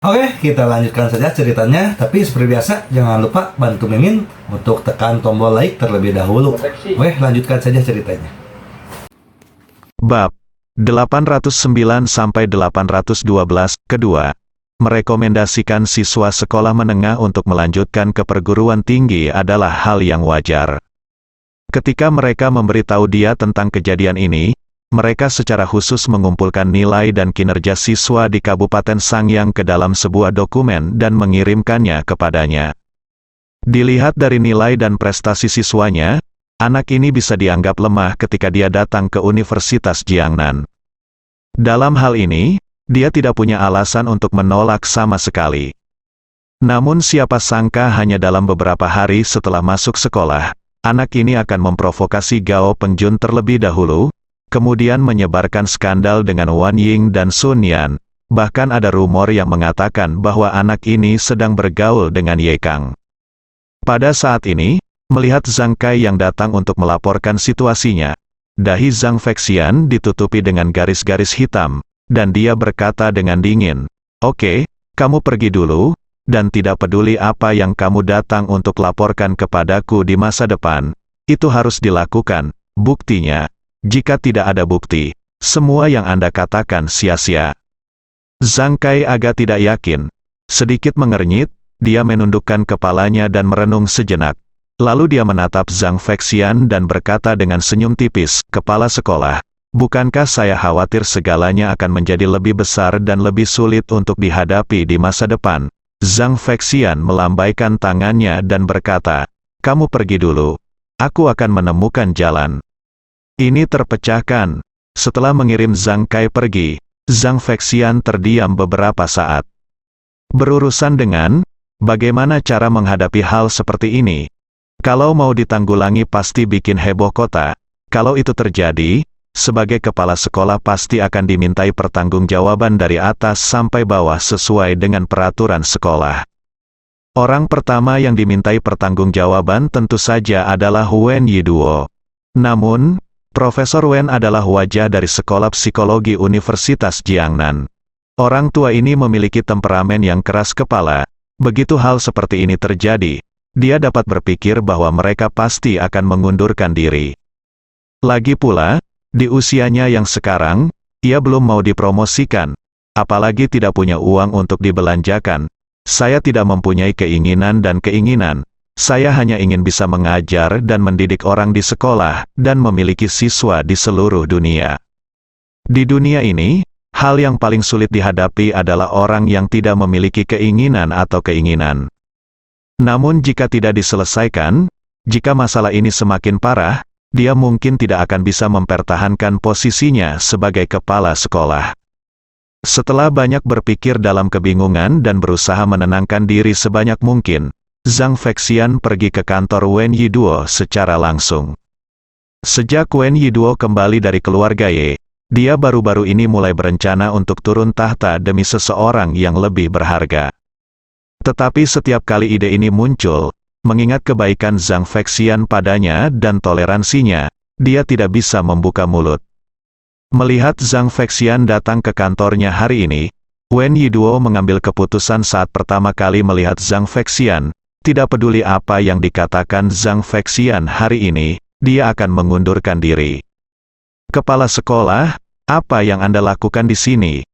Oke, kita lanjutkan saja ceritanya. Tapi seperti biasa, jangan lupa bantu Mimin untuk tekan tombol like terlebih dahulu. Oke, lanjutkan saja ceritanya. Bab 809-812 kedua, merekomendasikan siswa sekolah menengah untuk melanjutkan ke perguruan tinggi adalah hal yang wajar. Ketika mereka memberitahu dia tentang kejadian ini, mereka secara khusus mengumpulkan nilai dan kinerja siswa di Kabupaten Sangyang ke dalam sebuah dokumen dan mengirimkannya kepadanya. Dilihat dari nilai dan prestasi siswanya, anak ini bisa dianggap lemah ketika dia datang ke Universitas Jiangnan. Dalam hal ini, dia tidak punya alasan untuk menolak sama sekali. Namun siapa sangka hanya dalam beberapa hari setelah masuk sekolah, anak ini akan memprovokasi Gao Pengjun terlebih dahulu, kemudian menyebarkan skandal dengan Wan Ying dan Sun Yan. Bahkan ada rumor yang mengatakan bahwa anak ini sedang bergaul dengan Ye Kang. Pada saat ini, melihat Zhang Kai yang datang untuk melaporkan situasinya, dahi Zhang Fexian ditutupi dengan garis-garis hitam, dan dia berkata dengan dingin, "Oke, kamu pergi dulu, dan tidak peduli apa yang kamu datang untuk laporkan kepadaku di masa depan, itu harus dilakukan. Buktinya, jika tidak ada bukti, semua yang Anda katakan sia-sia." Zhang Kai agak tidak yakin. Sedikit mengernyit, dia menundukkan kepalanya dan merenung sejenak. Lalu dia menatap Zhang Fexian dan berkata dengan senyum tipis, "Kepala sekolah, bukankah saya khawatir segalanya akan menjadi lebih besar dan lebih sulit untuk dihadapi di masa depan?" Zhang Fexian melambaikan tangannya dan berkata, "Kamu pergi dulu. Aku akan menemukan jalan." Ini terpecahkan. Setelah mengirim Zhang Kai pergi, Zhang Fexian terdiam beberapa saat. Berurusan dengan, bagaimana cara menghadapi hal seperti ini? Kalau mau ditanggulangi pasti bikin heboh kota. Kalau itu terjadi, sebagai kepala sekolah pasti akan dimintai pertanggungjawaban dari atas sampai bawah sesuai dengan peraturan sekolah. Orang pertama yang dimintai pertanggungjawaban tentu saja adalah Wen Yiduo. Namun, Profesor Wen adalah wajah dari Sekolah Psikologi Universitas Jiangnan. Orang tua ini memiliki temperamen yang keras kepala. Begitu hal seperti ini terjadi, dia dapat berpikir bahwa mereka pasti akan mengundurkan diri. Lagi pula, di usianya yang sekarang, ia belum mau dipromosikan, apalagi tidak punya uang untuk dibelanjakan. Saya tidak mempunyai keinginan dan keinginan. Saya hanya ingin bisa mengajar dan mendidik orang di sekolah, dan memiliki siswa di seluruh dunia. Di dunia ini, hal yang paling sulit dihadapi adalah orang yang tidak memiliki keinginan atau keinginan. Namun jika tidak diselesaikan, jika masalah ini semakin parah, dia mungkin tidak akan bisa mempertahankan posisinya sebagai kepala sekolah. Setelah banyak berpikir dalam kebingungan dan berusaha menenangkan diri sebanyak mungkin, Zhang Fexian pergi ke kantor Wen Yiduo secara langsung. Sejak Wen Yiduo kembali dari keluarga Ye, dia baru-baru ini mulai berencana untuk turun tahta demi seseorang yang lebih berharga. Tetapi setiap kali ide ini muncul, mengingat kebaikan Zhang Fexian padanya dan toleransinya, dia tidak bisa membuka mulut. Melihat Zhang Fexian datang ke kantornya hari ini, Wen Yiduo mengambil keputusan saat pertama kali melihat Zhang Fexian. Tidak peduli apa yang dikatakan Zhang Fexian hari ini, dia akan mengundurkan diri. "Kepala sekolah, apa yang Anda lakukan di sini?"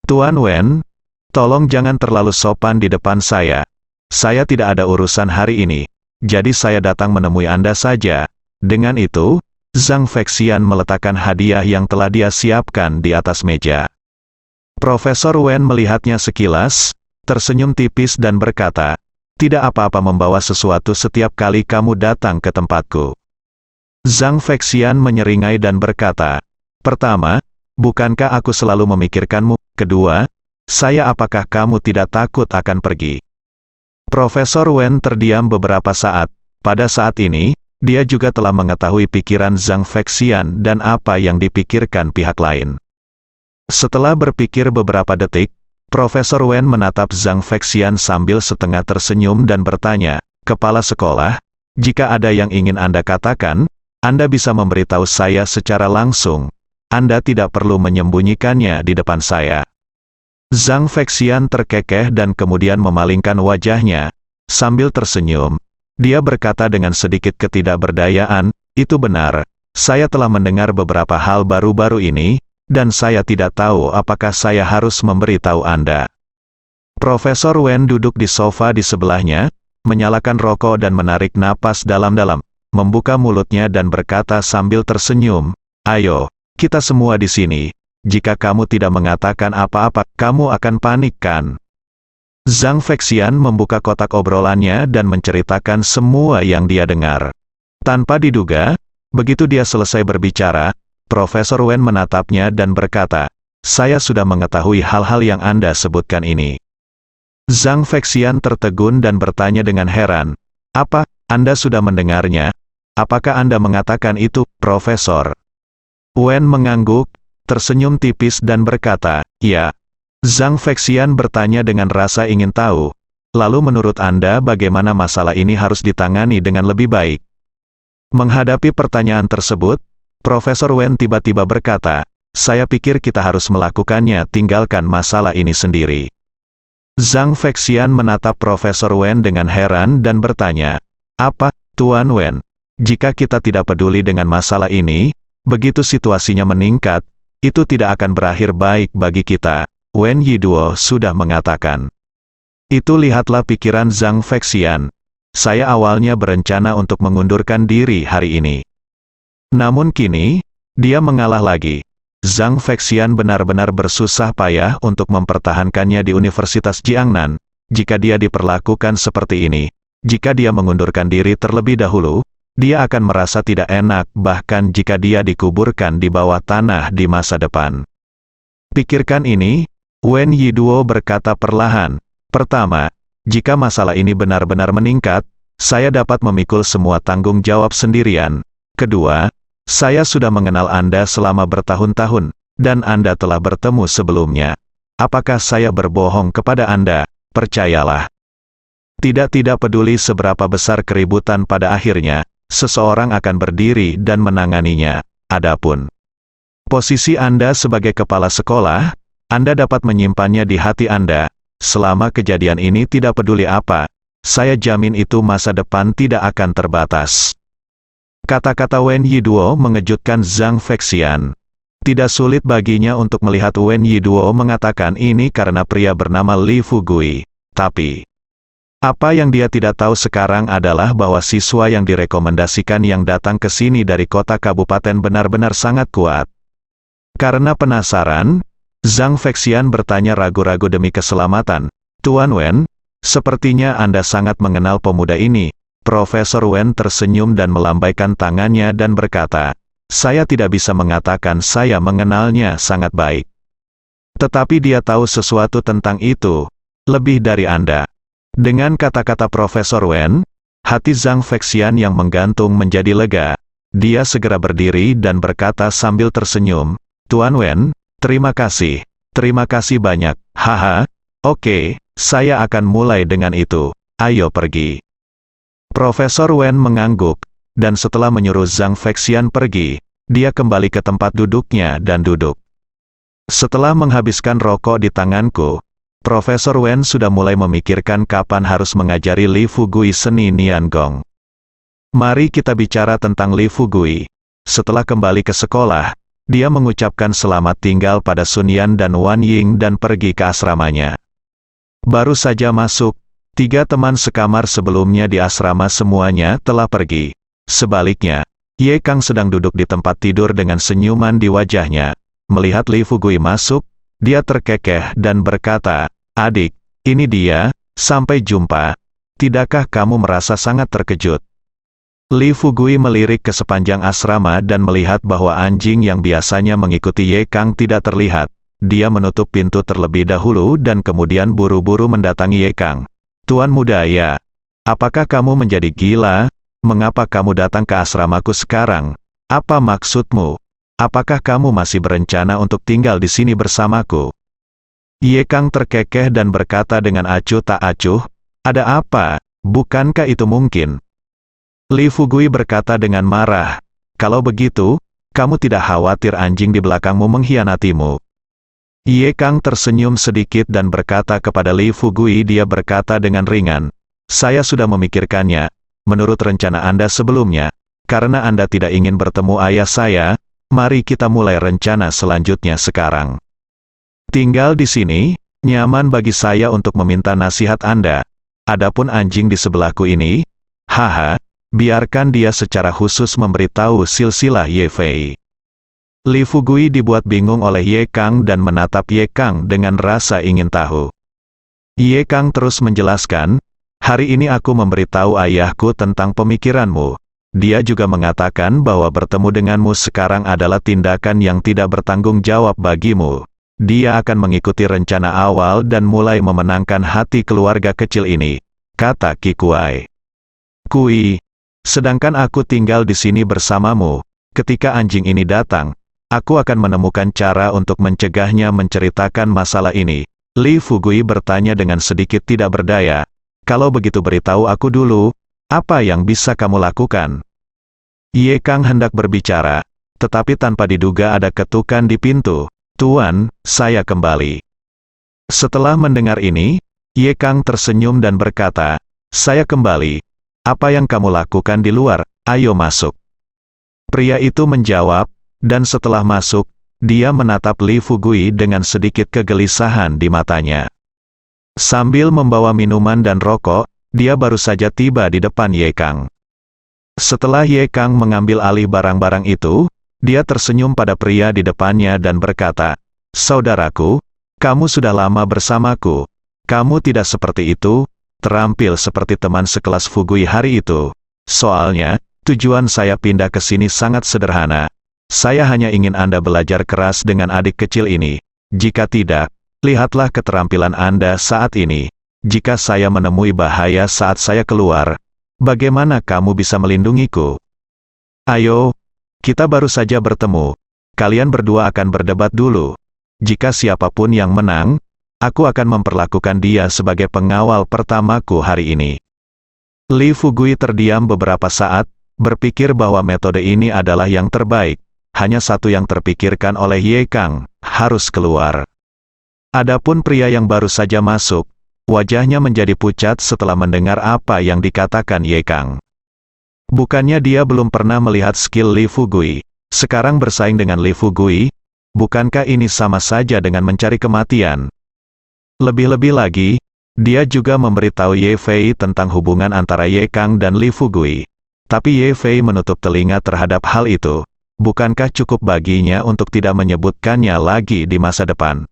"Tuan Wen, tolong jangan terlalu sopan di depan saya. Saya tidak ada urusan hari ini, jadi saya datang menemui Anda saja." Dengan itu, Zhang Fexian meletakkan hadiah yang telah dia siapkan di atas meja. Profesor Wen melihatnya sekilas, tersenyum tipis dan berkata, "Tidak apa-apa membawa sesuatu setiap kali kamu datang ke tempatku." Zhang Fexian menyeringai dan berkata, "Pertama, bukankah aku selalu memikirkanmu? Kedua, apakah kamu tidak takut akan pergi?" Profesor Wen terdiam beberapa saat. Pada saat ini, dia juga telah mengetahui pikiran Zhang Fexian dan apa yang dipikirkan pihak lain. Setelah berpikir beberapa detik, Profesor Wen menatap Zhang Fexian sambil setengah tersenyum dan bertanya, "Kepala sekolah, jika ada yang ingin Anda katakan, Anda bisa memberitahu saya secara langsung. Anda tidak perlu menyembunyikannya di depan saya." Zhang Feixian terkekeh dan kemudian memalingkan wajahnya. Sambil tersenyum, dia berkata dengan sedikit ketidakberdayaan, "Itu benar. Saya telah mendengar beberapa hal baru-baru ini, dan saya tidak tahu apakah saya harus memberitahu Anda." Profesor Wen duduk di sofa di sebelahnya, menyalakan rokok dan menarik napas dalam-dalam, membuka mulutnya dan berkata sambil tersenyum, "Ayo, kita semua di sini. Jika kamu tidak mengatakan apa-apa, kamu akan panik kan?" Zhang Feixian membuka kotak obrolannya dan menceritakan semua yang dia dengar. Tanpa diduga, begitu dia selesai berbicara, Profesor Wen menatapnya dan berkata, "Saya sudah mengetahui hal-hal yang Anda sebutkan ini." Zhang Feixian tertegun dan bertanya dengan heran, "Apa, Anda sudah mendengarnya? Apakah Anda mengatakan itu, Profesor?" Wen mengangguk, tersenyum tipis dan berkata, "Ya." Zhang Feixian bertanya dengan rasa ingin tahu, "Lalu menurut Anda bagaimana masalah ini harus ditangani dengan lebih baik?" Menghadapi pertanyaan tersebut, Profesor Wen tiba-tiba berkata, "Saya pikir kita harus melakukannya, tinggalkan masalah ini sendiri." Zhang Feixian menatap Profesor Wen dengan heran dan bertanya, "Apa, Tuan Wen? Jika kita tidak peduli dengan masalah ini, begitu situasinya meningkat, itu tidak akan berakhir baik bagi kita." Wen Yiduo sudah mengatakan. Itu lihatlah pikiran Zhang Feixian. Saya awalnya berencana untuk mengundurkan diri hari ini. Namun kini, dia mengalah lagi. Zhang Feixian benar-benar bersusah payah untuk mempertahankannya di Universitas Jiangnan. Jika dia diperlakukan seperti ini, jika dia mengundurkan diri terlebih dahulu, dia akan merasa tidak enak bahkan jika dia dikuburkan di bawah tanah di masa depan. Pikirkan ini, Wen Yiduo berkata perlahan. Pertama, jika masalah ini benar-benar meningkat, saya dapat memikul semua tanggung jawab sendirian. Kedua, saya sudah mengenal Anda selama bertahun-tahun, dan Anda telah bertemu sebelumnya. Apakah saya berbohong kepada Anda? Percayalah. Tidak peduli seberapa besar keributan pada akhirnya, seseorang akan berdiri dan menanganinya. Adapun posisi Anda sebagai kepala sekolah, Anda dapat menyimpannya di hati Anda. Selama kejadian ini tidak peduli apa, saya jamin itu masa depan tidak akan terbatas. Kata-kata Wen Yiduo mengejutkan Zhang Feixian. Tidak sulit baginya untuk melihat Wen Yiduo mengatakan ini karena pria bernama Li Fugui. Tapi, apa yang dia tidak tahu sekarang adalah bahwa siswa yang direkomendasikan yang datang ke sini dari kota kabupaten benar-benar sangat kuat. Karena penasaran, Zhang Feixian bertanya ragu-ragu demi keselamatan, "Tuan Wen, sepertinya Anda sangat mengenal pemuda ini." Profesor Wen tersenyum dan melambaikan tangannya dan berkata, "Saya tidak bisa mengatakan saya mengenalnya sangat baik. Tetapi dia tahu sesuatu tentang itu, lebih dari Anda." Dengan kata-kata Profesor Wen, hati Zhang Feixian yang menggantung menjadi lega. Dia segera berdiri dan berkata sambil tersenyum, "Tuan Wen, terima kasih banyak, haha, oke, saya akan mulai dengan itu, ayo pergi." Profesor Wen mengangguk, dan setelah menyuruh Zhang Feixian pergi, dia kembali ke tempat duduknya dan duduk. Setelah menghabiskan rokok di tanganku, Profesor Wen sudah mulai memikirkan kapan harus mengajari Li Fugui seni Niangong. Mari kita bicara tentang Li Fugui. Setelah kembali ke sekolah, dia mengucapkan selamat tinggal pada Sun Yan dan Wan Ying dan pergi ke asramanya. Baru saja masuk, 3 teman sekamar sebelumnya di asrama semuanya telah pergi. Sebaliknya, Ye Kang sedang duduk di tempat tidur dengan senyuman di wajahnya. Melihat Li Fugui masuk, dia terkekeh dan berkata, "Adik, ini dia, sampai jumpa. Tidakkah kamu merasa sangat terkejut?" Li Fugui melirik ke sepanjang asrama dan melihat bahwa anjing yang biasanya mengikuti Ye Kang tidak terlihat. Dia menutup pintu terlebih dahulu dan kemudian buru-buru mendatangi Ye Kang. "Tuan muda ya, apakah kamu menjadi gila? Mengapa kamu datang ke asramaku sekarang? Apa maksudmu? Apakah kamu masih berencana untuk tinggal di sini bersamaku?" Ye Kang terkekeh dan berkata dengan acuh tak acuh, "Ada apa? Bukankah itu mungkin?" Li Fugui berkata dengan marah, "Kalau begitu, kamu tidak khawatir anjing di belakangmu mengkhianatimu?" Ye Kang tersenyum sedikit dan berkata kepada Li Fugui, dia berkata dengan ringan, "Saya sudah memikirkannya, menurut rencana Anda sebelumnya, karena Anda tidak ingin bertemu ayah saya, mari kita mulai rencana selanjutnya sekarang. Tinggal di sini, nyaman bagi saya untuk meminta nasihat Anda. Adapun anjing di sebelahku ini, haha, biarkan dia secara khusus memberitahu silsilah Ye Fei." Li Fugui dibuat bingung oleh Ye Kang dan menatap Ye Kang dengan rasa ingin tahu. Ye Kang terus menjelaskan, "Hari ini aku memberitahu ayahku tentang pemikiranmu. Dia juga mengatakan bahwa bertemu denganmu sekarang adalah tindakan yang tidak bertanggung jawab bagimu. Dia akan mengikuti rencana awal dan mulai memenangkan hati keluarga kecil ini," kata Qi Kuai. "Kui, sedangkan aku tinggal di sini bersamamu. Ketika anjing ini datang, aku akan menemukan cara untuk mencegahnya menceritakan masalah ini." Li Fugui bertanya dengan sedikit tidak berdaya, "Kalau begitu beritahu aku dulu, apa yang bisa kamu lakukan?" Ye Kang hendak berbicara, tetapi tanpa diduga ada ketukan di pintu. "Tuan, saya kembali." Setelah mendengar ini, Ye Kang tersenyum dan berkata, "Saya kembali. Apa yang kamu lakukan di luar? Ayo masuk." Pria itu menjawab, dan setelah masuk, dia menatap Li Fugui dengan sedikit kegelisahan di matanya. Sambil membawa minuman dan rokok, dia baru saja tiba di depan Ye Kang. Setelah Ye Kang mengambil alih barang-barang itu, dia tersenyum pada pria di depannya dan berkata, "Saudaraku, kamu sudah lama bersamaku. Kamu tidak seperti itu, terampil seperti teman sekelas Fugui hari itu. Soalnya, tujuan saya pindah ke sini sangat sederhana. Saya hanya ingin Anda belajar keras dengan adik kecil ini. Jika tidak, lihatlah keterampilan Anda saat ini. Jika saya menemui bahaya saat saya keluar, bagaimana kamu bisa melindungiku? Ayo, kita baru saja bertemu. Kalian berdua akan berdebat dulu. Jika siapapun yang menang, aku akan memperlakukan dia sebagai pengawal pertamaku hari ini." Li Fugui terdiam beberapa saat, berpikir bahwa metode ini adalah yang terbaik. Hanya satu yang terpikirkan oleh Ye Kang, harus keluar. Adapun pria yang baru saja masuk, wajahnya menjadi pucat setelah mendengar apa yang dikatakan Ye Kang. Bukannya dia belum pernah melihat skill Li Fugui, sekarang bersaing dengan Li Fugui, bukankah ini sama saja dengan mencari kematian? Lebih-lebih lagi, dia juga memberitahu Ye Fei tentang hubungan antara Ye Kang dan Li Fugui. Tapi Ye Fei menutup telinga terhadap hal itu. Bukankah cukup baginya untuk tidak menyebutkannya lagi di masa depan?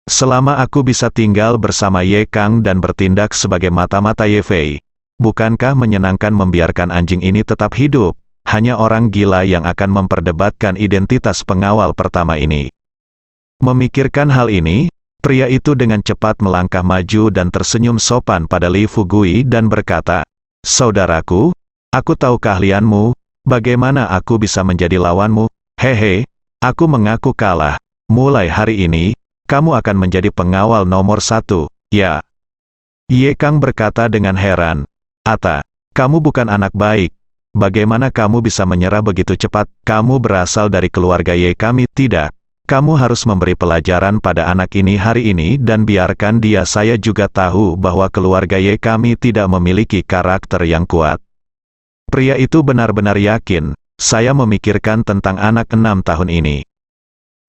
"Selama aku bisa tinggal bersama Ye Kang dan bertindak sebagai mata-mata Ye Fei, bukankah menyenangkan membiarkan anjing ini tetap hidup? Hanya orang gila yang akan memperdebatkan identitas pengawal pertama ini." Memikirkan hal ini, pria itu dengan cepat melangkah maju dan tersenyum sopan pada Li Fugui dan berkata, "Saudaraku, aku tahu keahlianmu. Bagaimana aku bisa menjadi lawanmu? Hehe, aku mengaku kalah. Mulai hari ini, kamu akan menjadi pengawal nomor 1, ya." Ye Kang berkata dengan heran, "Ata, kamu bukan anak baik. Bagaimana kamu bisa menyerah begitu cepat? Kamu berasal dari keluarga Ye kami, tidak. Kamu harus memberi pelajaran pada anak ini hari ini dan biarkan dia." "Saya juga tahu bahwa keluarga Ye kami tidak memiliki karakter yang kuat." Pria itu benar-benar yakin, "Saya memikirkan tentang anak 6 tahun ini.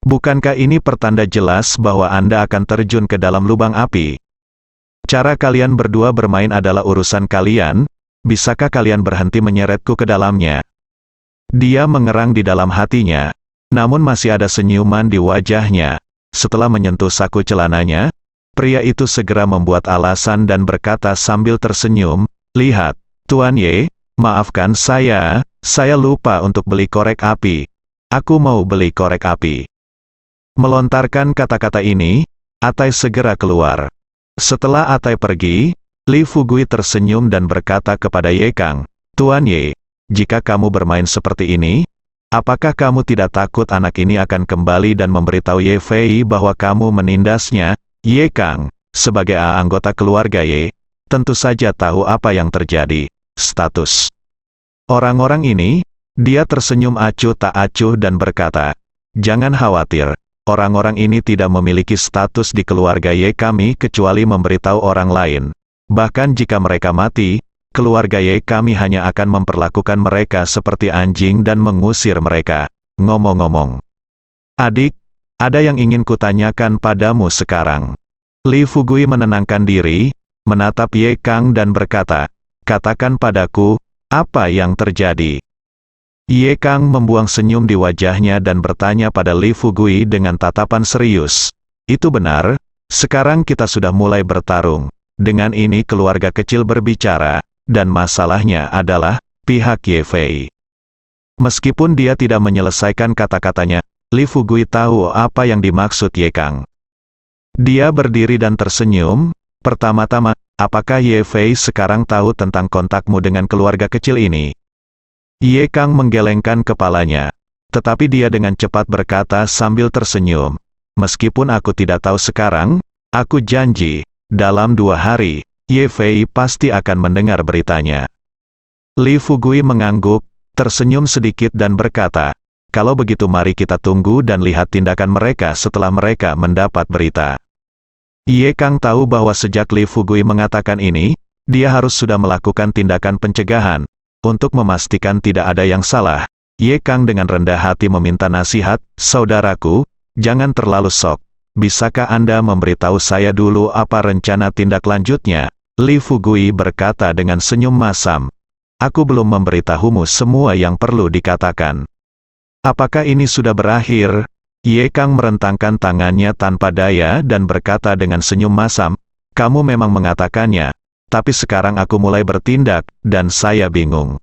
Bukankah ini pertanda jelas bahwa Anda akan terjun ke dalam lubang api? Cara kalian berdua bermain adalah urusan kalian, bisakah kalian berhenti menyeretku ke dalamnya?" Dia mengerang di dalam hatinya, namun masih ada senyuman di wajahnya. Setelah menyentuh saku celananya, pria itu segera membuat alasan dan berkata sambil tersenyum, "Lihat, Tuan Ye, maafkan saya lupa untuk beli korek api. Aku mau beli korek api." Melontarkan kata-kata ini, Atai segera keluar. Setelah Atai pergi, Li Fugui tersenyum dan berkata kepada Ye Kang, "Tuan Ye, jika kamu bermain seperti ini, apakah kamu tidak takut anak ini akan kembali dan memberitahu Ye Fei bahwa kamu menindasnya?" Ye Kang, sebagai anggota keluarga Ye, tentu saja tahu apa yang terjadi. Status orang-orang ini, dia tersenyum acuh tak acuh dan berkata, "Jangan khawatir, orang-orang ini tidak memiliki status di keluarga Y kami kecuali memberitahu orang lain. Bahkan jika mereka mati, keluarga Y kami hanya akan memperlakukan mereka seperti anjing dan mengusir mereka. Ngomong-ngomong, adik, ada yang ingin kutanyakan padamu sekarang. Li Fugui menenangkan diri, menatap Ye Kang dan berkata, katakan padaku, apa yang terjadi? Ye Kang membuang senyum di wajahnya dan bertanya pada Li Fugui dengan tatapan serius. Itu benar, sekarang kita sudah mulai bertarung. Dengan ini keluarga kecil berbicara, dan masalahnya adalah pihak Ye Fei. Meskipun dia tidak menyelesaikan kata-katanya, Li Fugui tahu apa yang dimaksud Ye Kang. Dia berdiri dan tersenyum. Pertama-tama, apakah Ye Fei sekarang tahu tentang kontakmu dengan keluarga kecil ini? Ye Kang menggelengkan kepalanya, tetapi dia dengan cepat berkata sambil tersenyum, meskipun aku tidak tahu sekarang, aku janji, dalam 2 hari, Ye Fei pasti akan mendengar beritanya. Li Fugui mengangguk, tersenyum sedikit dan berkata, kalau begitu mari kita tunggu dan lihat tindakan mereka setelah mereka mendapat berita. Ye Kang tahu bahwa sejak Li Fugui mengatakan ini, dia harus sudah melakukan tindakan pencegahan. Untuk memastikan tidak ada yang salah, Ye Kang dengan rendah hati meminta nasihat, saudaraku, jangan terlalu sok. Bisakah Anda memberitahu saya dulu apa rencana tindak lanjutnya? Li Fugui berkata dengan senyum masam. Aku belum memberitahumu semua yang perlu dikatakan. Apakah ini sudah berakhir? Ye Kang merentangkan tangannya tanpa daya dan berkata dengan senyum masam, kamu memang mengatakannya. Tapi sekarang aku mulai bertindak, dan saya bingung.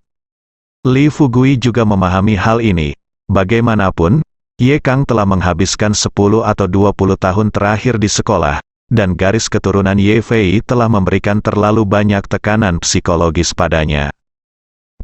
Li Fugui juga memahami hal ini. Bagaimanapun, Ye Kang telah menghabiskan 10 atau 20 tahun terakhir di sekolah, dan garis keturunan Ye Fei telah memberikan terlalu banyak tekanan psikologis padanya.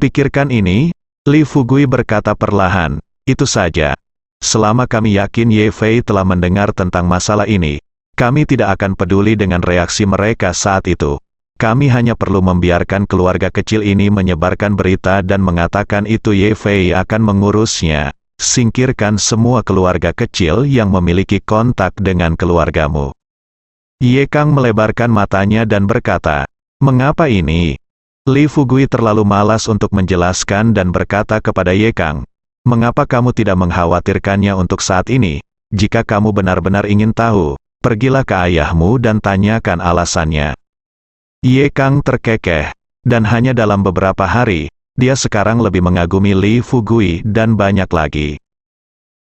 Pikirkan ini, Li Fugui berkata perlahan, itu saja. Selama kami yakin Ye Fei telah mendengar tentang masalah ini, kami tidak akan peduli dengan reaksi mereka saat itu. Kami hanya perlu membiarkan keluarga kecil ini menyebarkan berita dan mengatakan itu Ye Fei akan mengurusnya. Singkirkan semua keluarga kecil yang memiliki kontak dengan keluargamu. Ye Kang melebarkan matanya dan berkata, mengapa ini? Li Fugui terlalu malas untuk menjelaskan dan berkata kepada Ye Kang, mengapa kamu tidak mengkhawatirkannya untuk saat ini? Jika kamu benar-benar ingin tahu, pergilah ke ayahmu dan tanyakan alasannya. Ye Kang terkekeh, dan hanya dalam beberapa hari, dia sekarang lebih mengagumi Li Fugui dan banyak lagi.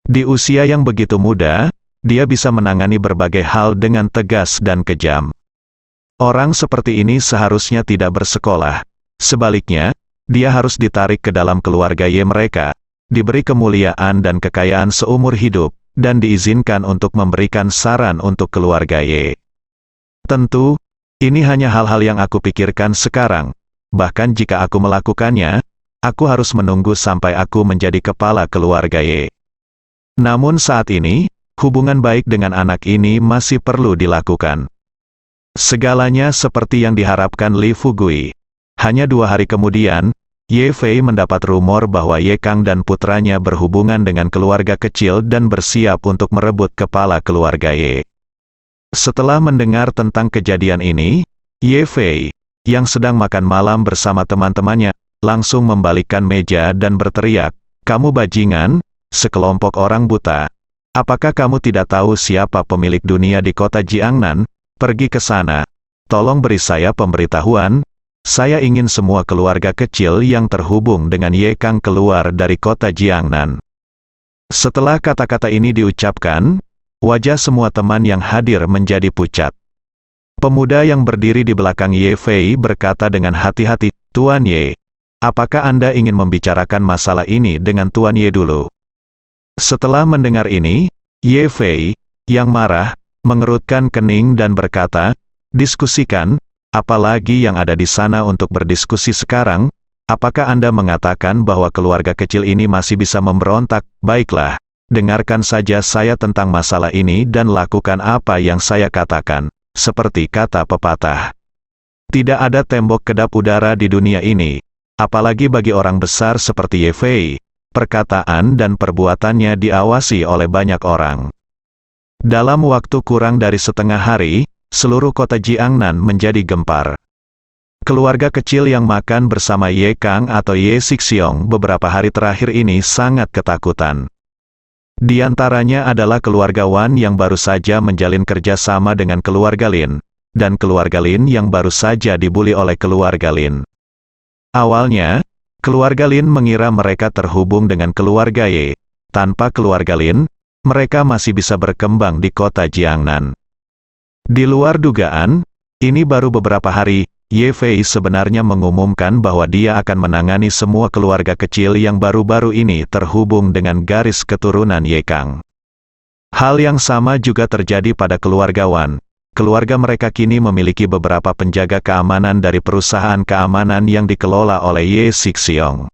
Di usia yang begitu muda, dia bisa menangani berbagai hal dengan tegas dan kejam. Orang seperti ini seharusnya tidak bersekolah. Sebaliknya, dia harus ditarik ke dalam keluarga Ye mereka, diberi kemuliaan dan kekayaan seumur hidup, dan diizinkan untuk memberikan saran untuk keluarga Ye. Tentu, ini hanya hal-hal yang aku pikirkan sekarang. Bahkan jika aku melakukannya, aku harus menunggu sampai aku menjadi kepala keluarga Ye. Namun saat ini, hubungan baik dengan anak ini masih perlu dilakukan. Segalanya seperti yang diharapkan Li Fugui. Hanya 2 hari kemudian, Ye Fei mendapat rumor bahwa Ye Kang dan putranya berhubungan dengan keluarga kecil dan bersiap untuk merebut kepala keluarga Ye. Setelah mendengar tentang kejadian ini, Ye Fei, yang sedang makan malam bersama teman-temannya, langsung membalikkan meja dan berteriak, kamu bajingan, sekelompok orang buta. Apakah kamu tidak tahu siapa pemilik dunia di kota Jiangnan? Pergi ke sana. Tolong beri saya pemberitahuan. Saya ingin semua keluarga kecil yang terhubung dengan Ye Kang keluar dari kota Jiangnan. Setelah kata-kata ini diucapkan, wajah semua teman yang hadir menjadi pucat. Pemuda yang berdiri di belakang Ye Fei berkata dengan hati-hati, Tuan Ye, apakah Anda ingin membicarakan masalah ini dengan Tuan Ye dulu? Setelah mendengar ini, Ye Fei, yang marah, mengerutkan kening dan berkata, diskusikan, apalagi yang ada di sana untuk berdiskusi sekarang? Apakah Anda mengatakan bahwa keluarga kecil ini masih bisa memberontak? Baiklah. Dengarkan saja saya tentang masalah ini dan lakukan apa yang saya katakan. Seperti kata pepatah, tidak ada tembok kedap udara di dunia ini, apalagi bagi orang besar seperti Ye Fei. Perkataan dan perbuatannya diawasi oleh banyak orang. Dalam waktu kurang dari setengah hari, seluruh kota Jiangnan menjadi gempar. Keluarga kecil yang makan bersama Ye Kang atau Ye Sixiong beberapa hari terakhir ini sangat ketakutan. Di antaranya adalah keluarga Wan yang baru saja menjalin kerjasama dengan keluarga Lin, dan keluarga Lin yang baru saja dibuli oleh keluarga Lin. Awalnya, keluarga Lin mengira mereka terhubung dengan keluarga Ye. Tanpa keluarga Lin, mereka masih bisa berkembang di kota Jiangnan. Di luar dugaan, ini baru beberapa hari, Ye Fei sebenarnya mengumumkan bahwa dia akan menangani semua keluarga kecil yang baru-baru ini terhubung dengan garis keturunan Ye Kang. Hal yang sama juga terjadi pada keluarga Wan. Keluarga mereka kini memiliki beberapa penjaga keamanan dari perusahaan keamanan yang dikelola oleh Ye Sixiong.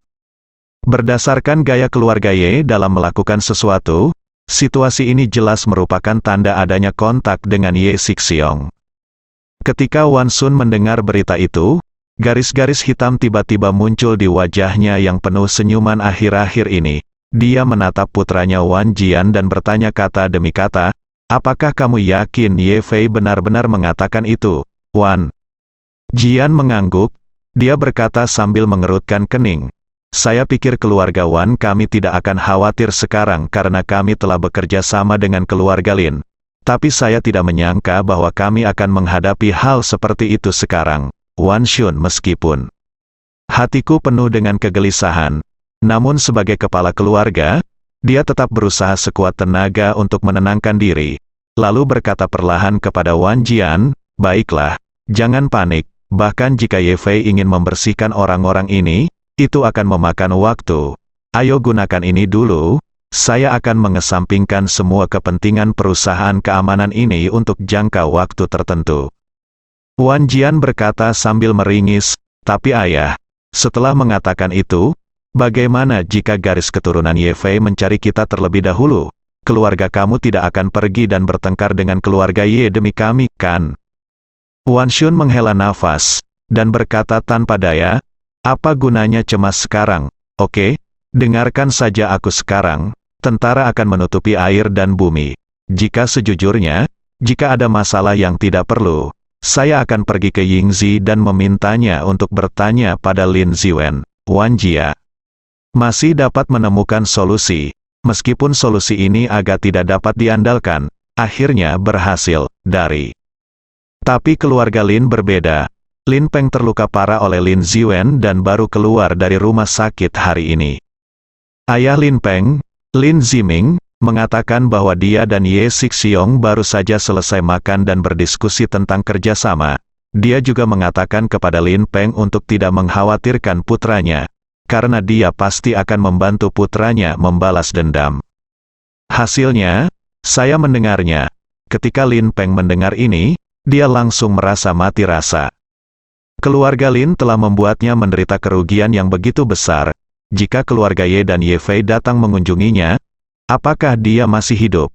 Berdasarkan gaya keluarga Ye dalam melakukan sesuatu, situasi ini jelas merupakan tanda adanya kontak dengan Ye Sixiong. Ketika Wan Sun mendengar berita itu, garis-garis hitam tiba-tiba muncul di wajahnya yang penuh senyuman akhir-akhir ini. Dia menatap putranya Wan Jian dan bertanya kata demi kata, "Apakah kamu yakin Ye Fei benar-benar mengatakan itu, Wan?" Jian mengangguk, dia berkata sambil mengerutkan kening. "Saya pikir keluarga Wan kami tidak akan khawatir sekarang karena kami telah bekerja sama dengan keluarga Lin. Tapi saya tidak menyangka bahwa kami akan menghadapi hal seperti itu sekarang, Wan Shun." Meskipun hatiku penuh dengan kegelisahan, namun sebagai kepala keluarga, dia tetap berusaha sekuat tenaga untuk menenangkan diri. Lalu berkata perlahan kepada Wan Jian, "Baiklah, jangan panik, bahkan jika Ye Fei ingin membersihkan orang-orang ini, itu akan memakan waktu. Ayo gunakan ini dulu. Saya akan mengesampingkan semua kepentingan perusahaan keamanan ini untuk jangka waktu tertentu." Wan Jian berkata sambil meringis, "Tapi ayah, setelah mengatakan itu, bagaimana jika garis keturunan Ye Fei mencari kita terlebih dahulu? Keluarga kamu tidak akan pergi dan bertengkar dengan keluarga Ye demi kami, kan?" Wan Shun menghela nafas, dan berkata tanpa daya, "Apa gunanya cemas sekarang? Oke, dengarkan saja aku sekarang. Tentara akan menutupi air dan bumi. Jika sejujurnya, jika ada masalah yang tidak perlu, saya akan pergi ke Yingzi dan memintanya untuk bertanya pada Lin Ziwen, Wan Jia. Masih dapat menemukan solusi, meskipun solusi ini agak tidak dapat diandalkan, akhirnya berhasil, dari. Tapi keluarga Lin berbeda. Lin Peng terluka parah oleh Lin Ziwen dan baru keluar dari rumah sakit hari ini. Ayah Lin Peng, Lin Ziming, mengatakan bahwa dia dan Ye Sixiong baru saja selesai makan dan berdiskusi tentang kerjasama. Dia juga mengatakan kepada Lin Peng untuk tidak mengkhawatirkan putranya, karena dia pasti akan membantu putranya membalas dendam. Hasilnya, saya mendengarnya. Ketika Lin Peng mendengar ini, dia langsung merasa mati rasa. Keluarga Lin telah membuatnya menderita kerugian yang begitu besar. Jika keluarga Ye dan Ye Fei datang mengunjunginya, apakah dia masih hidup?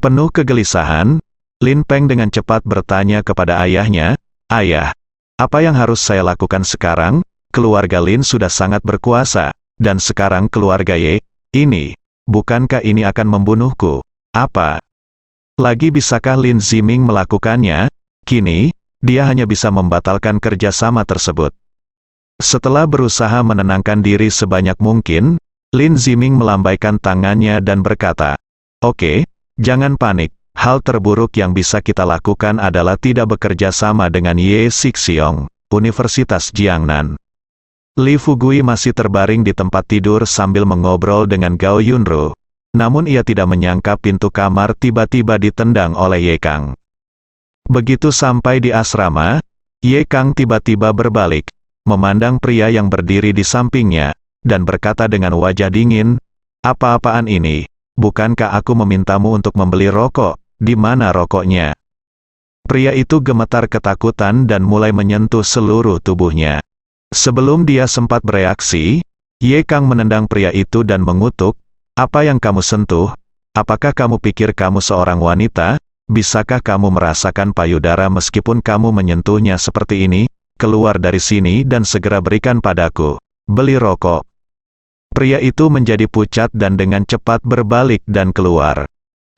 Penuh kegelisahan, Lin Peng dengan cepat bertanya kepada ayahnya, "Ayah, apa yang harus saya lakukan sekarang? Keluarga Lin sudah sangat berkuasa, dan sekarang keluarga Ye, bukankah ini akan membunuhku? Apa lagi bisakah Lin Ziming melakukannya? Kini, dia hanya bisa membatalkan kerjasama tersebut." Setelah berusaha menenangkan diri sebanyak mungkin, Lin Ziming melambaikan tangannya dan berkata, "Oke, jangan panik. Hal terburuk yang bisa kita lakukan adalah tidak bekerja sama dengan Ye Sixiong, Universitas Jiangnan." Li Fugui masih terbaring di tempat tidur sambil mengobrol dengan Gao Yunru. Namun ia tidak menyangka pintu kamar tiba-tiba ditendang oleh Ye Kang. Begitu sampai di asrama, Ye Kang tiba-tiba berbalik, memandang pria yang berdiri di sampingnya, dan berkata dengan wajah dingin, "Apa-apaan ini? Bukankah aku memintamu untuk membeli rokok? Di mana rokoknya?" Pria itu gemetar ketakutan dan mulai menyentuh seluruh tubuhnya. Sebelum dia sempat bereaksi, Ye Kang menendang pria itu dan mengutuk, "Apa yang kamu sentuh? Apakah kamu pikir kamu seorang wanita? Bisakah kamu merasakan payudara meskipun kamu menyentuhnya seperti ini? Keluar dari sini dan segera berikan padaku. Beli rokok." Pria itu menjadi pucat dan dengan cepat berbalik dan keluar.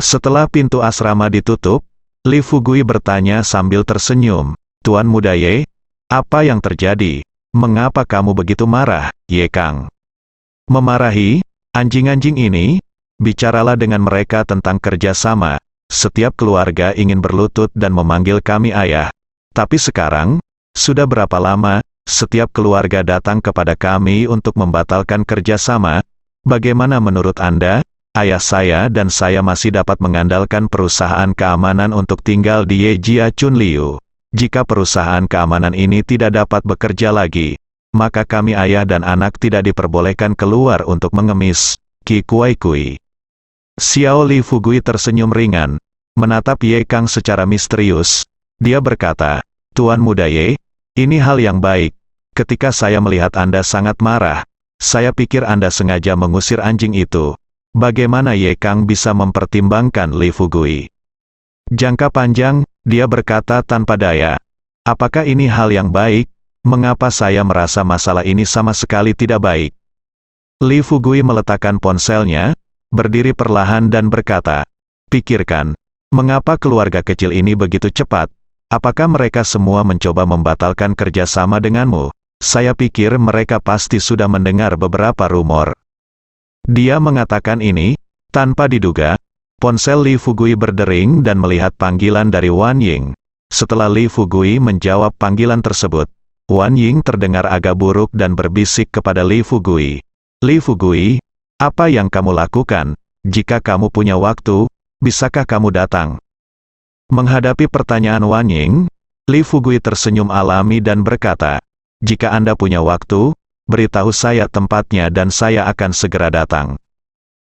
Setelah pintu asrama ditutup, Li Fugui bertanya sambil tersenyum, "Tuan Muda Ye, apa yang terjadi? Mengapa kamu begitu marah, Ye Kang?" "Memarahi? Anjing-anjing ini? Bicaralah dengan mereka tentang kerjasama. Setiap keluarga ingin berlutut dan memanggil kami ayah. Tapi sekarang, sudah berapa lama, setiap keluarga datang kepada kami untuk membatalkan kerjasama? Bagaimana menurut Anda? Ayah saya dan saya masih dapat mengandalkan perusahaan keamanan untuk tinggal di Yejia Chunliu. Jika perusahaan keamanan ini tidak dapat bekerja lagi, maka kami ayah dan anak tidak diperbolehkan keluar untuk mengemis." Ki Kuai Kui. Xiao Li Fugui tersenyum ringan, menatap Ye Kang secara misterius. Dia berkata, "Tuan Muda Ye, ini hal yang baik. Ketika saya melihat Anda sangat marah, saya pikir Anda sengaja mengusir anjing itu. Bagaimana Ye Kang bisa mempertimbangkan Li Fugui?" Jangka panjang, dia berkata tanpa daya, "Apakah ini hal yang baik? Mengapa saya merasa masalah ini sama sekali tidak baik?" Li Fugui meletakkan ponselnya, berdiri perlahan dan berkata, "Pikirkan, mengapa keluarga kecil ini begitu cepat? Apakah mereka semua mencoba membatalkan kerjasama denganmu? Saya pikir mereka pasti sudah mendengar beberapa rumor." Dia mengatakan ini, tanpa diduga, ponsel Li Fugui berdering dan melihat panggilan dari Wan Ying. Setelah Li Fugui menjawab panggilan tersebut, Wan Ying terdengar agak buruk dan berbisik kepada Li Fugui, "Li Fugui, apa yang kamu lakukan? Jika kamu punya waktu, bisakah kamu datang?" Menghadapi pertanyaan Wan Ying, Li Fugui tersenyum alami dan berkata, "Jika Anda punya waktu, beritahu saya tempatnya dan saya akan segera datang."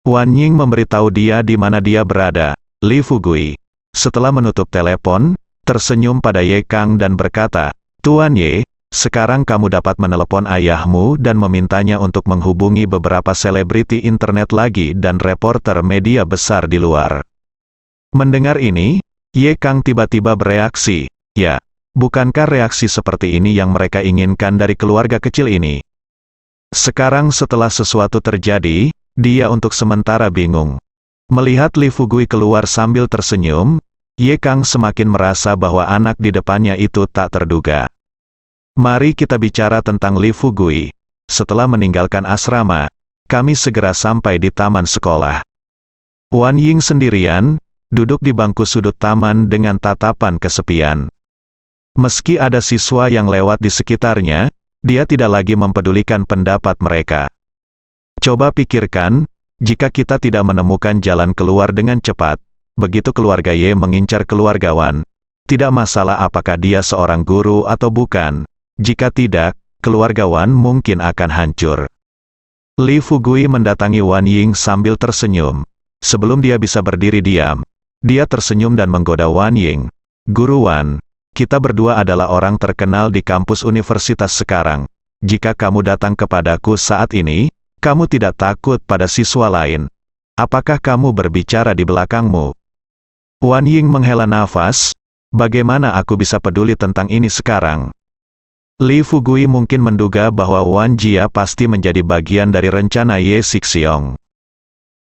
Wan Ying memberitahu dia di mana dia berada. Li Fugui, setelah menutup telepon, tersenyum pada Ye Kang dan berkata, "Tuan Ye, sekarang kamu dapat menelepon ayahmu dan memintanya untuk menghubungi beberapa selebriti internet lagi dan reporter media besar di luar." Mendengar ini, Ye Kang tiba-tiba bereaksi, "Ya, bukankah reaksi seperti ini yang mereka inginkan dari keluarga kecil ini?" Sekarang setelah sesuatu terjadi, dia untuk sementara bingung. Melihat Li Fugui keluar sambil tersenyum, Ye Kang semakin merasa bahwa anak di depannya itu tak terduga. "Mari kita bicara tentang Li Fugui. Setelah meninggalkan asrama, kami segera sampai di taman sekolah." Wan Ying sendirian, duduk di bangku sudut taman dengan tatapan kesepian. Meski ada siswa yang lewat di sekitarnya, dia tidak lagi mempedulikan pendapat mereka. Coba pikirkan, jika kita tidak menemukan jalan keluar dengan cepat, begitu keluarga Ye mengincar keluarga Wan, tidak masalah apakah dia seorang guru atau bukan. Jika tidak, keluarga Wan mungkin akan hancur. Li Fugui mendatangi Wan Ying sambil tersenyum. Sebelum dia bisa berdiri diam, dia tersenyum dan menggoda Wan Ying. "Guru Wan, kita berdua adalah orang terkenal di kampus universitas sekarang. Jika kamu datang kepadaku saat ini, kamu tidak takut pada siswa lain. Apakah kamu berbicara di belakangmu?" Wan Ying menghela nafas, "Bagaimana aku bisa peduli tentang ini sekarang?" Li Fugui mungkin menduga bahwa Wan Jia pasti menjadi bagian dari rencana Ye Sixiong.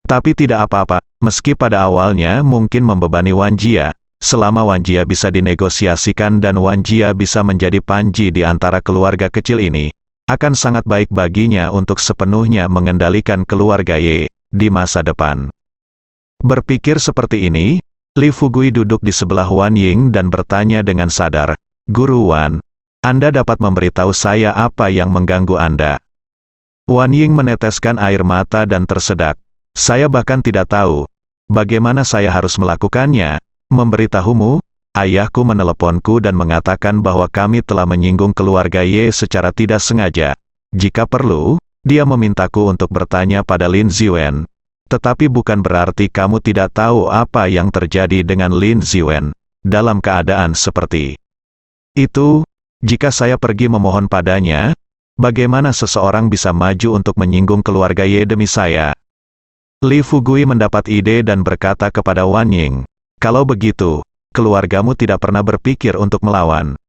Tapi tidak apa-apa, meski pada awalnya mungkin membebani Wan Jia, selama Wan Jia bisa dinegosiasikan dan Wan Jia bisa menjadi panji di antara keluarga kecil ini, akan sangat baik baginya untuk sepenuhnya mengendalikan keluarga Ye di masa depan. Berpikir seperti ini, Li Fugui duduk di sebelah Wan Ying dan bertanya dengan sadar, "Guru Wan, Anda dapat memberitahu saya apa yang mengganggu Anda?" Wan Ying meneteskan air mata dan tersedak. "Saya bahkan tidak tahu bagaimana saya harus melakukannya. Memberitahumu, ayahku meneleponku dan mengatakan bahwa kami telah menyinggung keluarga Ye secara tidak sengaja. Jika perlu, dia memintaku untuk bertanya pada Lin Ziwen. Tetapi bukan berarti kamu tidak tahu apa yang terjadi dengan Lin Ziwen dalam keadaan seperti itu. Jika saya pergi memohon padanya, bagaimana seseorang bisa maju untuk menyinggung keluarga Ye demi saya?" Li Fugui mendapat ide dan berkata kepada Wan Ying, "Kalau begitu, keluargamu tidak pernah berpikir untuk melawan."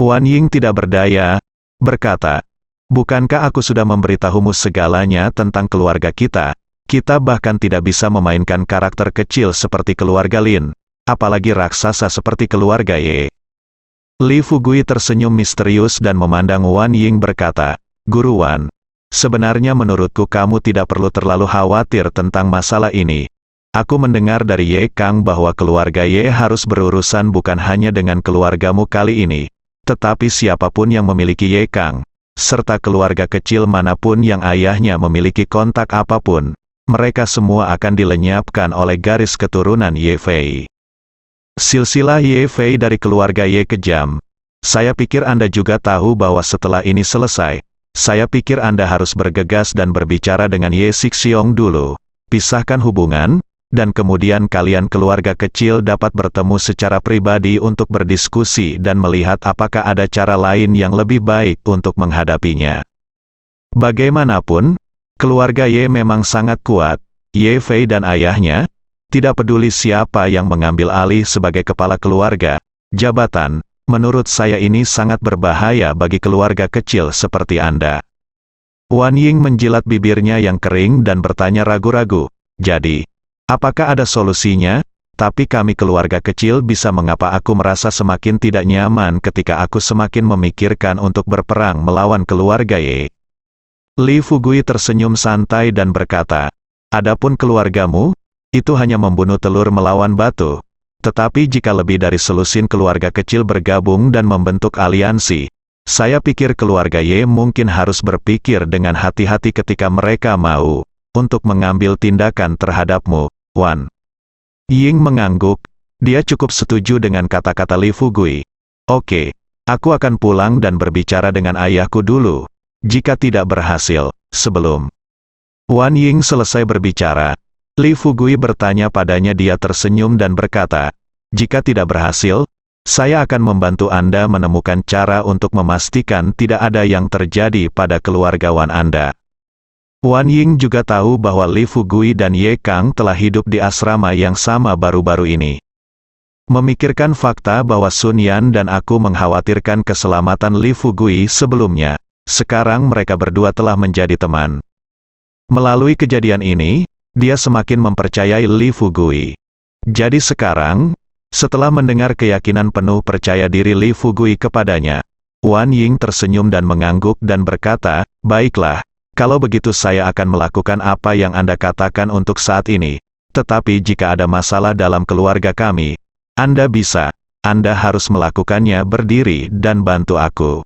Wan Ying tidak berdaya, berkata, "Bukankah aku sudah memberitahumu segalanya tentang keluarga kita, Kita bahkan tidak bisa memainkan karakter kecil seperti keluarga Lin, apalagi raksasa seperti keluarga Ye. Li Fugui tersenyum misterius dan memandang Wan Ying berkata, Guru Wan, sebenarnya menurutku kamu tidak perlu terlalu khawatir tentang masalah ini. Aku mendengar dari Ye Kang bahwa keluarga Ye harus berurusan bukan hanya dengan keluargamu kali ini, tetapi siapapun yang memiliki Ye Kang, serta keluarga kecil manapun yang ayahnya memiliki kontak apapun, mereka semua akan dilenyapkan oleh garis keturunan Ye Fei. Silsilah Ye Fei dari keluarga Ye kejam. Saya pikir Anda juga tahu bahwa setelah ini selesai, saya pikir Anda harus bergegas dan berbicara dengan Ye Sixiong dulu, pisahkan hubungan, dan kemudian kalian keluarga kecil dapat bertemu secara pribadi untuk berdiskusi dan melihat apakah ada cara lain yang lebih baik untuk menghadapinya. Bagaimanapun, keluarga Ye memang sangat kuat, Ye Fei dan ayahnya, tidak peduli siapa yang mengambil alih sebagai kepala keluarga, jabatan, menurut saya ini sangat berbahaya bagi keluarga kecil seperti Anda. Wan Ying menjilat bibirnya yang kering dan bertanya ragu-ragu, jadi, apakah ada solusinya? Tapi kami keluarga kecil bisa mengapa aku merasa semakin tidak nyaman ketika aku semakin memikirkan untuk berperang melawan keluarga Ye. Li Fugui tersenyum santai dan berkata, adapun keluargamu, itu hanya membunuh telur melawan batu. Tetapi jika lebih dari selusin keluarga kecil bergabung dan membentuk aliansi, saya pikir keluarga Ye mungkin harus berpikir dengan hati-hati ketika mereka mau untuk mengambil tindakan terhadapmu, Wan. Ying mengangguk, dia cukup setuju dengan kata-kata Li Fugui. Oke, aku akan pulang dan berbicara dengan ayahku dulu. Jika tidak berhasil, sebelum Wan Ying selesai berbicara, Li Fugui bertanya padanya. Dia tersenyum dan berkata, jika tidak berhasil, saya akan membantu Anda menemukan cara untuk memastikan tidak ada yang terjadi pada keluarga Wan Anda. Wan Ying juga tahu bahwa Li Fugui dan Ye Kang telah hidup di asrama yang sama baru-baru ini. Memikirkan fakta bahwa Sun Yan dan aku mengkhawatirkan keselamatan Li Fugui sebelumnya, sekarang mereka berdua telah menjadi teman. Melalui kejadian ini, dia semakin mempercayai Li Fugui. Jadi sekarang, setelah mendengar keyakinan penuh percaya diri Li Fugui kepadanya, Wan Ying tersenyum dan mengangguk dan berkata, baiklah, kalau begitu saya akan melakukan apa yang Anda katakan untuk saat ini. Tetapi jika ada masalah dalam keluarga kami, Anda harus melakukannya berdiri dan bantu aku.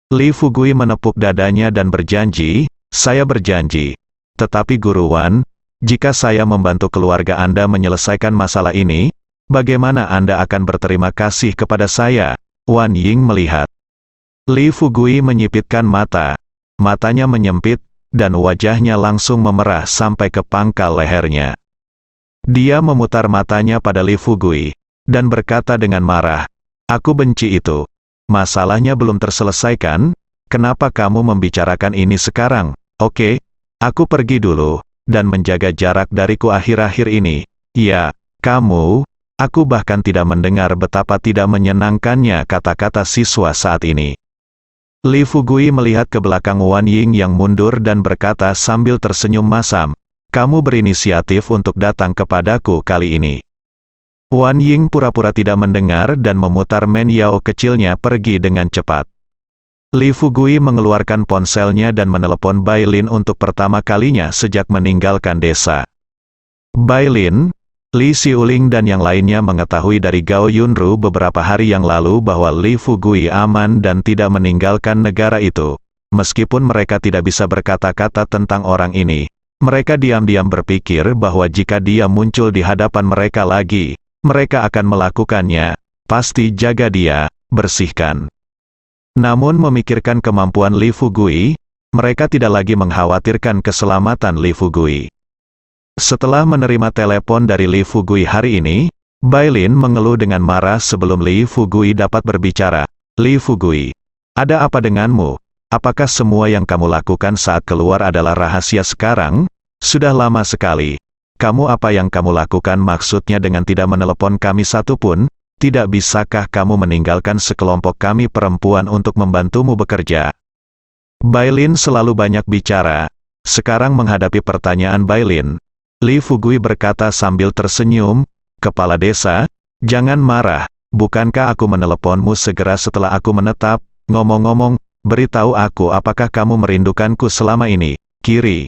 Li Fugui menepuk dadanya dan berjanji, saya berjanji. Tetapi Guru Wan, jika saya membantu keluarga Anda menyelesaikan masalah ini, bagaimana Anda akan berterima kasih kepada saya? Wan Ying melihat. Li Fugui menyipitkan mata. Matanya menyempit, dan wajahnya langsung memerah sampai ke pangkal lehernya. Dia memutar matanya pada Li Fugui, dan berkata dengan marah, aku benci itu. Masalahnya belum terselesaikan, kenapa kamu membicarakan ini sekarang? Oke, aku pergi dulu, dan menjaga jarak dariku akhir-akhir ini. Ya, kamu, aku bahkan tidak mendengar betapa tidak menyenangkannya kata-kata siswa saat ini. Li Fugui melihat ke belakang Wan Ying yang mundur dan berkata sambil tersenyum masam, kamu berinisiatif untuk datang kepadaku kali ini. Wan Ying pura-pura tidak mendengar dan memutar Men Yao kecilnya pergi dengan cepat. Li Fugui mengeluarkan ponselnya dan menelepon Bai Lin untuk pertama kalinya sejak meninggalkan desa. Bai Lin, Li Xiuling dan yang lainnya mengetahui dari Gao Yunru beberapa hari yang lalu bahwa Li Fugui aman dan tidak meninggalkan negara itu. Meskipun mereka tidak bisa berkata-kata tentang orang ini, mereka diam-diam berpikir bahwa jika dia muncul di hadapan mereka lagi, mereka akan melakukannya. Pasti jaga dia, bersihkan. Namun memikirkan kemampuan Li Fugui, mereka tidak lagi mengkhawatirkan keselamatan Li Fugui. Setelah menerima telepon dari Li Fugui hari ini, Bai Lin mengeluh dengan marah sebelum Li Fugui dapat berbicara. Li Fugui, ada apa denganmu? Apakah semua yang kamu lakukan saat keluar adalah rahasia sekarang? Sudah lama sekali. Kamu apa yang kamu lakukan maksudnya dengan tidak menelepon kami satupun? Tidak bisakah kamu meninggalkan sekelompok kami perempuan untuk membantumu bekerja? Bai Lin selalu banyak bicara, Sekarang menghadapi pertanyaan Bailin, Li Fugui berkata sambil tersenyum, "Kepala desa, jangan marah, bukankah aku meneleponmu segera setelah aku menetap? Ngomong-ngomong, beritahu aku apakah kamu merindukanku selama ini, Kiri?"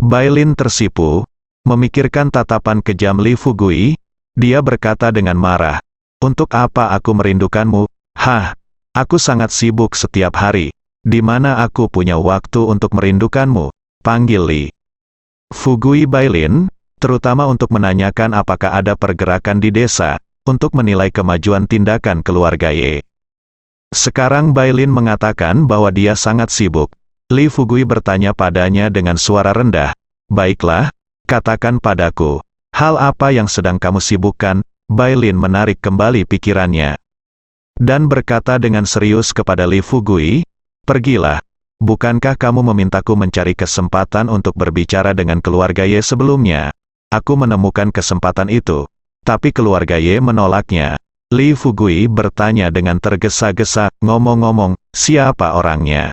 Bailin tersipu, memikirkan tatapan kejam Li Fugui. Dia berkata dengan marah, "Untuk apa aku merindukanmu? Hah, aku sangat sibuk setiap hari. Di mana aku punya waktu untuk merindukanmu? Panggil Li Fugui Bailin, terutama untuk menanyakan apakah ada pergerakan di desa, untuk menilai kemajuan tindakan keluarga Ye." Sekarang Bailin mengatakan bahwa dia sangat sibuk. Li Fugui bertanya padanya dengan suara rendah, "Baiklah, katakan padaku, hal apa yang sedang kamu sibukkan?" Bailin menarik kembali pikirannya dan berkata dengan serius kepada Li Fugui, "Pergilah. Bukankah kamu memintaku mencari kesempatan untuk berbicara dengan keluarga Ye sebelumnya? Aku menemukan kesempatan itu, tapi keluarga Ye menolaknya." Li Fugui bertanya dengan tergesa-gesa, "Ngomong-ngomong, siapa orangnya?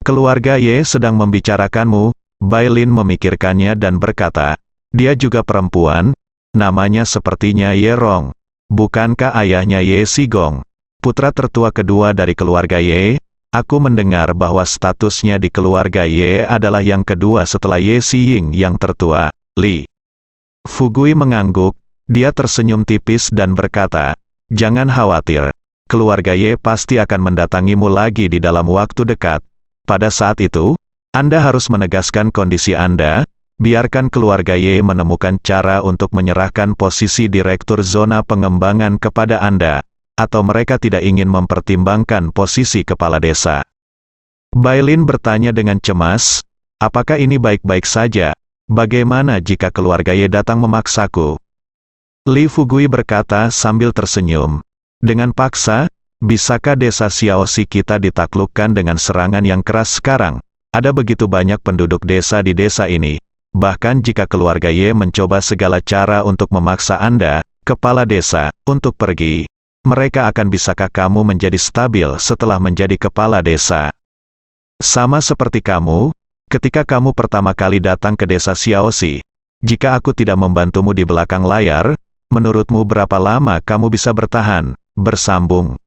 Keluarga Ye sedang membicarakanmu." Bailin memikirkannya dan berkata, "Dia juga perempuan, namanya sepertinya Ye Rong. Bukankah ayahnya Ye Sigong, putra tertua kedua dari keluarga Ye? Aku mendengar bahwa statusnya di keluarga Ye adalah yang kedua setelah Ye Xiying yang tertua." Li Fugui mengangguk, dia tersenyum tipis dan berkata, "Jangan khawatir, keluarga Ye pasti akan mendatangimu lagi di dalam waktu dekat. Pada saat itu, Anda harus menegaskan kondisi Anda, biarkan keluarga Ye menemukan cara untuk menyerahkan posisi direktur zona pengembangan kepada Anda, atau mereka tidak ingin mempertimbangkan posisi kepala desa." Bailin bertanya dengan cemas, "Apakah ini baik-baik saja? Bagaimana jika keluarga Ye datang memaksaku?" Li Fugui berkata sambil tersenyum, "Dengan paksa, bisakah desa Xiaoxi kita ditaklukkan dengan serangan yang keras sekarang? Ada begitu banyak penduduk desa di desa ini. Bahkan jika keluarga Ye mencoba segala cara untuk memaksa Anda, kepala desa, untuk pergi, mereka akan bisakah kamu menjadi stabil setelah menjadi kepala desa? Sama seperti kamu, ketika kamu pertama kali datang ke desa Xiaoxi. Jika aku tidak membantumu di belakang layar, menurutmu berapa lama kamu bisa bertahan?" Bersambung